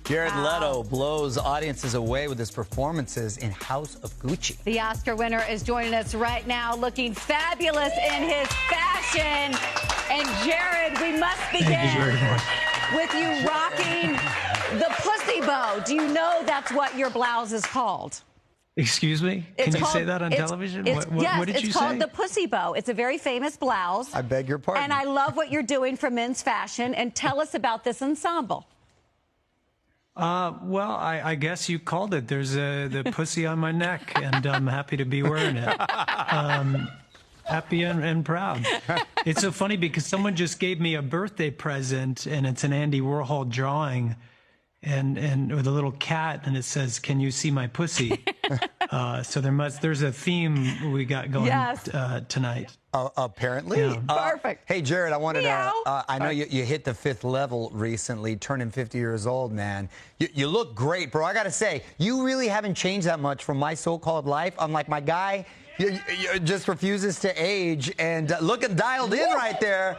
Jared Leto blows audiences away with his performances in House of Gucci. The Oscar winner is joining us right now, looking fabulous in his fashion. And Jared, we must begin with you rocking the pussy bow. Do you know that's what your blouse is called? Excuse me? Can you say that on television? Yes, what did you say? It's called the pussy bow. It's a very famous blouse. I beg your pardon. And I love what you're doing for men's fashion. And tell us about this ensemble. Well, I guess you called it. There's the pussy on my neck, and I'm happy to be wearing it. Happy and proud. It's so funny because someone just gave me a birthday present, and it's an Andy Warhol drawing, and with a little cat, and it says, "Can you see my pussy?" So there's a theme we got going tonight. Apparently. Yeah. Perfect. Hey, Jared, I wanted Meow. to, I know you hit the 5th level recently, turning 50 years old, man. You look great, bro. I got to say, you really haven't changed that much from my so-called life. Unlike my guy, you just refuses to age and looking dialed in right there.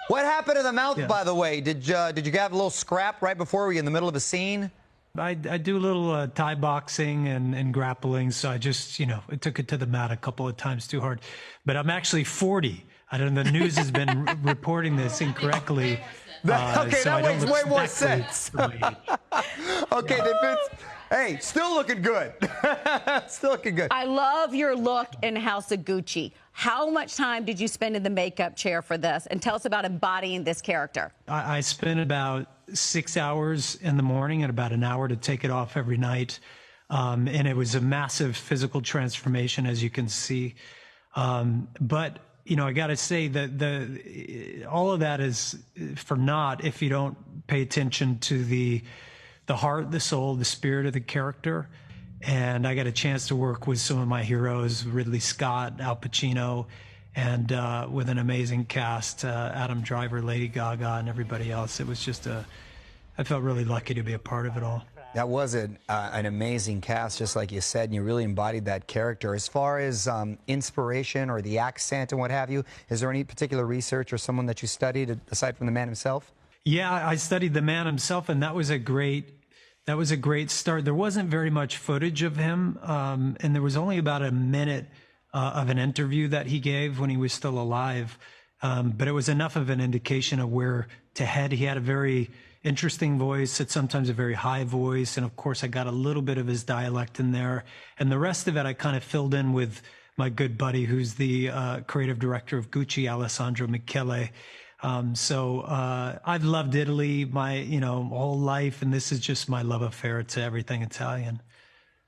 What happened to the mouth, by the way? Did you have a little scrap right before we were in the middle of a scene? I do a little Thai boxing and grappling, so I just, I took it to the mat a couple of times too hard. But I'm actually 40. I don't know, the news has been reporting this incorrectly. Okay, so that makes way more sense. Okay, hey, still looking good. Still looking good. I love your look in House of Gucci. How much time did you spend in the makeup chair for this? And tell us about embodying this character. I spent about 6 hours in the morning and about an hour to take it off every night. And it was a massive physical transformation, as you can see. But, I got to say that all of that is for naught if you don't pay attention to the heart, the soul, the spirit of the character. And I got a chance to work with some of my heroes, Ridley Scott, Al Pacino, and with an amazing cast, Adam Driver, Lady Gaga, and everybody else. It was just I felt really lucky to be a part of it all. That was an amazing cast, just like you said, and you really embodied that character. As far as inspiration or the accent and what have you, is there any particular research or someone that you studied aside from the man himself? Yeah, I studied the man himself, and that was a great start. There wasn't very much footage of him, and there was only about a minute of an interview that he gave when he was still alive. But it was enough of an indication of where to head. He had a very interesting voice, at sometimes a very high voice. And of course, I got a little bit of his dialect in there. And the rest of it, I kind of filled in with my good buddy, who's the creative director of Gucci, Alessandro Michele. So I've loved Italy my, whole life. And this is just my love affair to everything Italian.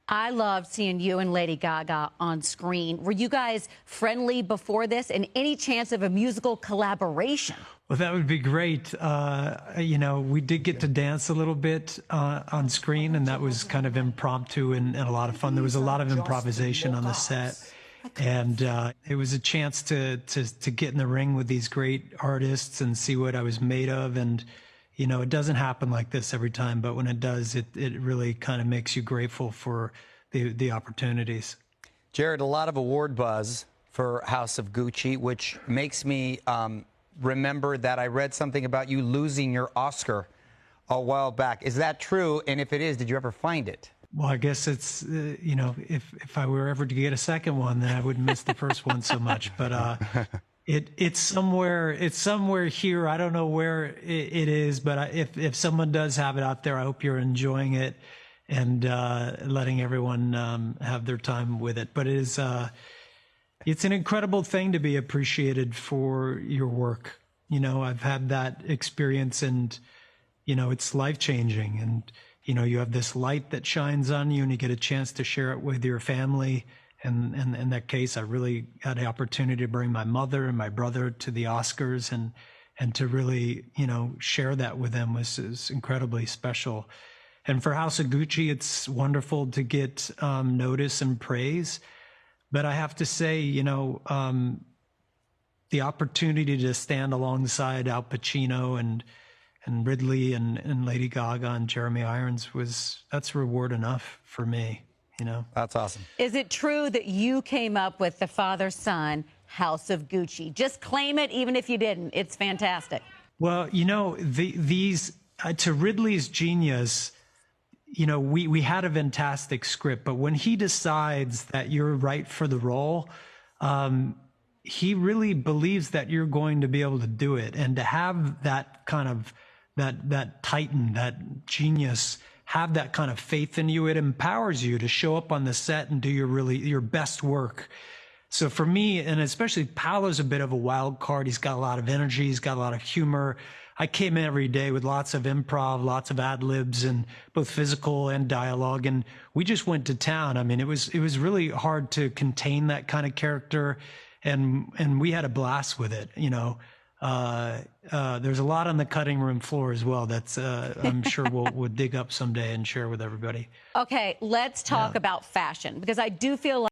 I loved seeing you and Lady Gaga on screen. Were you guys friendly before this, and any chance of a musical collaboration? Well, that would be great. We did get to dance a little bit on screen, and that was kind of impromptu and a lot of fun. There was a lot of improvisation on the set, and it was a chance to get in the ring with these great artists and see what I was made of. And it doesn't happen like this every time, but when it does, it really kind of makes you grateful for the opportunities. Jared, a lot of award buzz for House of Gucci, which makes me remember that I read something about you losing your Oscar a while back. Is that true? And if it is, did you ever find it? Well, I guess it's, if I were ever to get a second one, then I wouldn't miss the first one so much. But it's somewhere here. I don't know where it is, but if someone does have it out there, I hope you're enjoying it and letting everyone have their time with it. But it's an incredible thing to be appreciated for your work. I've had that experience, and it's life-changing. And you have this light that shines on you, and you get a chance to share it with your family. And in that case, I really had the opportunity to bring my mother and my brother to the Oscars, and to really, share that with them was incredibly special. And for House of Gucci, it's wonderful to get notice and praise. But I have to say, the opportunity to stand alongside Al Pacino and Ridley and Lady Gaga and Jeremy Irons that's reward enough for me. That's awesome. Is it true that you came up with the father-son House of Gucci? Just claim it, even if you didn't. It's fantastic. Well, these to Ridley's genius, you know, we had a fantastic script, but when he decides that you're right for the role, he really believes that you're going to be able to do it. And to have that kind of, that titan, that genius, have that kind of faith in you, it empowers you to show up on the set and do your best work. So for me, and especially Paolo's a bit of a wild card. He's got a lot of energy. He's got a lot of humor. I came in every day with lots of improv, lots of ad libs, and both physical and dialogue. And we just went to town. I mean, it was really hard to contain that kind of character. And we had a blast with it. You know, there's a lot on the cutting room floor as well. That's, I'm sure we'll dig up someday and share with everybody. Okay, let's talk about fashion, because I do feel like